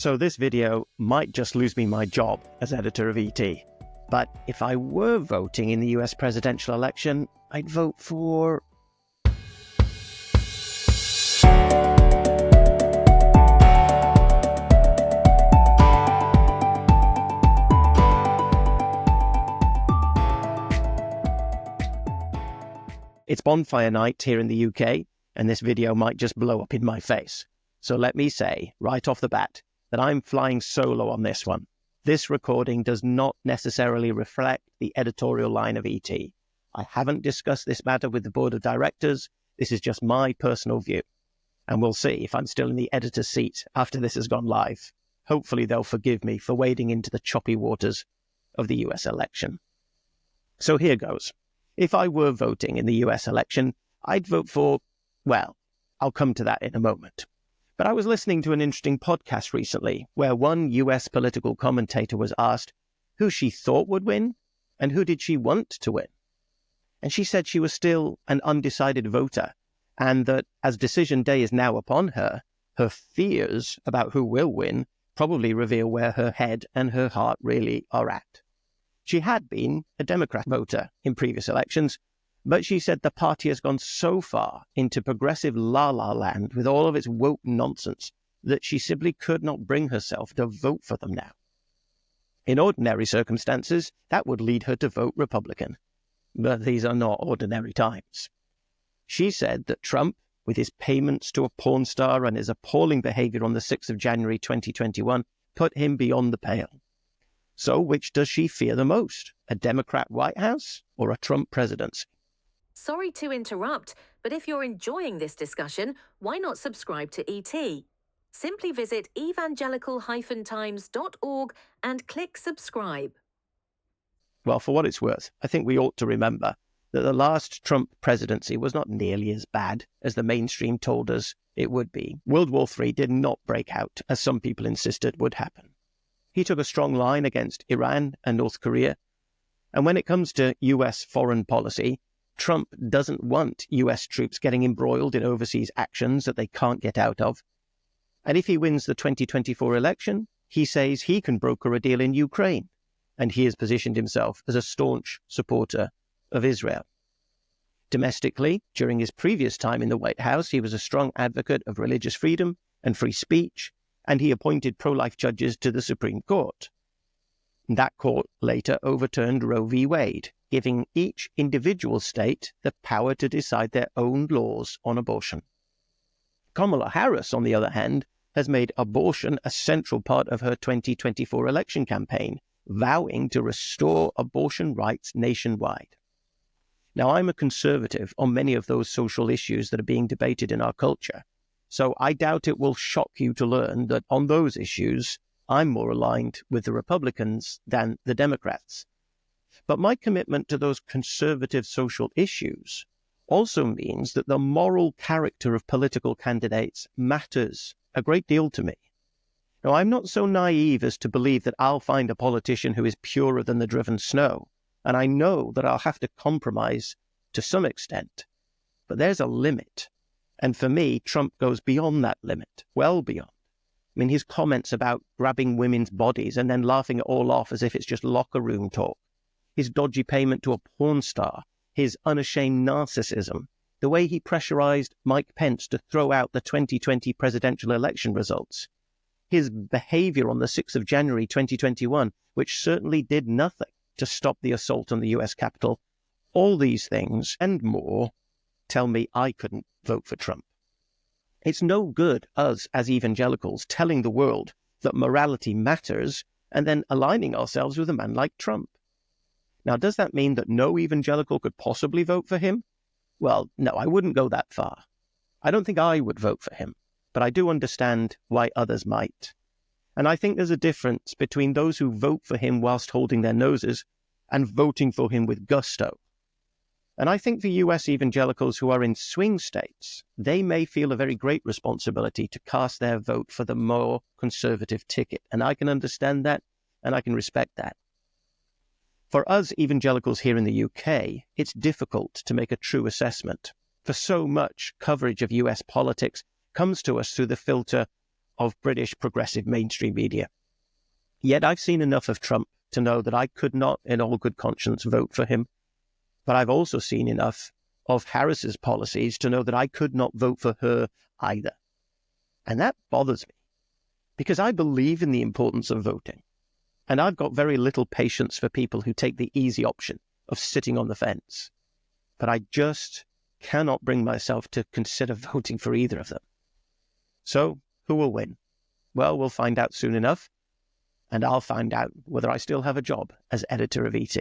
So this video might just lose me my job as editor of ET. But if I were voting in the US presidential election, I'd vote for... It's bonfire night here in the UK, and this video might just blow up in my face. So let me say, right off the bat, that I'm flying solo on this one. This recording does not necessarily reflect the editorial line of ET. I haven't discussed this matter with the board of directors. This is just my personal view. And we'll see if I'm still in the editor's seat after this has gone live. Hopefully they'll forgive me for wading into the choppy waters of the US election. So here goes. If I were voting in the US election, I'd vote for, well, I'll come to that in a moment. But I was listening to an interesting podcast recently where one US political commentator was asked who she thought would win and who did she want to win. And she said she was still an undecided voter and that as decision day is now upon her, her fears about who will win probably reveal where her head and her heart really are at. She had been a Democrat voter in previous elections, but she said the party has gone so far into progressive la-la land with all of its woke nonsense that she simply could not bring herself to vote for them now. In ordinary circumstances, that would lead her to vote Republican. But these are not ordinary times. She said that Trump, with his payments to a porn star and his appalling behavior on the 6th of January 2021, put him beyond the pale. So which does she fear the most, a Democrat White House or a Trump presidency? Sorry to interrupt, but if you're enjoying this discussion, why not subscribe to ET? Simply visit evangelical-times.org and click subscribe. Well, for what it's worth, I think we ought to remember that the last Trump presidency was not nearly as bad as the mainstream told us it would be. World War III did not break out, as some people insisted would happen. He took a strong line against Iran and North Korea. And when it comes to US foreign policy, Trump doesn't want US troops getting embroiled in overseas actions that they can't get out of. And if he wins the 2024 election, he says he can broker a deal in Ukraine. And he has positioned himself as a staunch supporter of Israel. Domestically, during his previous time in the White House, he was a strong advocate of religious freedom and free speech, and he appointed pro-life judges to the Supreme Court. That court later overturned Roe v. Wade, giving each individual state the power to decide their own laws on abortion. Kamala Harris, on the other hand, has made abortion a central part of her 2024 election campaign, vowing to restore abortion rights nationwide. Now, I'm a conservative on many of those social issues that are being debated in our culture, so I doubt it will shock you to learn that on those issues, I'm more aligned with the Republicans than the Democrats. But my commitment to those conservative social issues also means that the moral character of political candidates matters a great deal to me. Now, I'm not so naive as to believe that I'll find a politician who is purer than the driven snow, and I know that I'll have to compromise to some extent. But there's a limit, and for me, Trump goes beyond that limit, well beyond. I mean, his comments about grabbing women's bodies and then laughing it all off as if it's just locker room talk, his dodgy payment to a porn star, his unashamed narcissism, the way he pressurized Mike Pence to throw out the 2020 presidential election results, his behavior on the 6th of January 2021, which certainly did nothing to stop the assault on the US Capitol, all these things and more tell me I couldn't vote for Trump. It's no good us as evangelicals telling the world that morality matters and then aligning ourselves with a man like Trump. Now, does that mean that no evangelical could possibly vote for him? Well, no, I wouldn't go that far. I don't think I would vote for him, but I do understand why others might. And I think there's a difference between those who vote for him whilst holding their noses and voting for him with gusto. And I think for US evangelicals who are in swing states, they may feel a very great responsibility to cast their vote for the more conservative ticket. And I can understand that, and I can respect that. For us evangelicals here in the UK, it's difficult to make a true assessment, for so much coverage of US politics comes to us through the filter of British progressive mainstream media. Yet I've seen enough of Trump to know that I could not, in all good conscience, vote for him. But I've also seen enough of Harris's policies to know that I could not vote for her either. And that bothers me, because I believe in the importance of voting. And I've got very little patience for people who take the easy option of sitting on the fence. But I just cannot bring myself to consider voting for either of them. So, who will win? Well, we'll find out soon enough. And I'll find out whether I still have a job as editor of ET.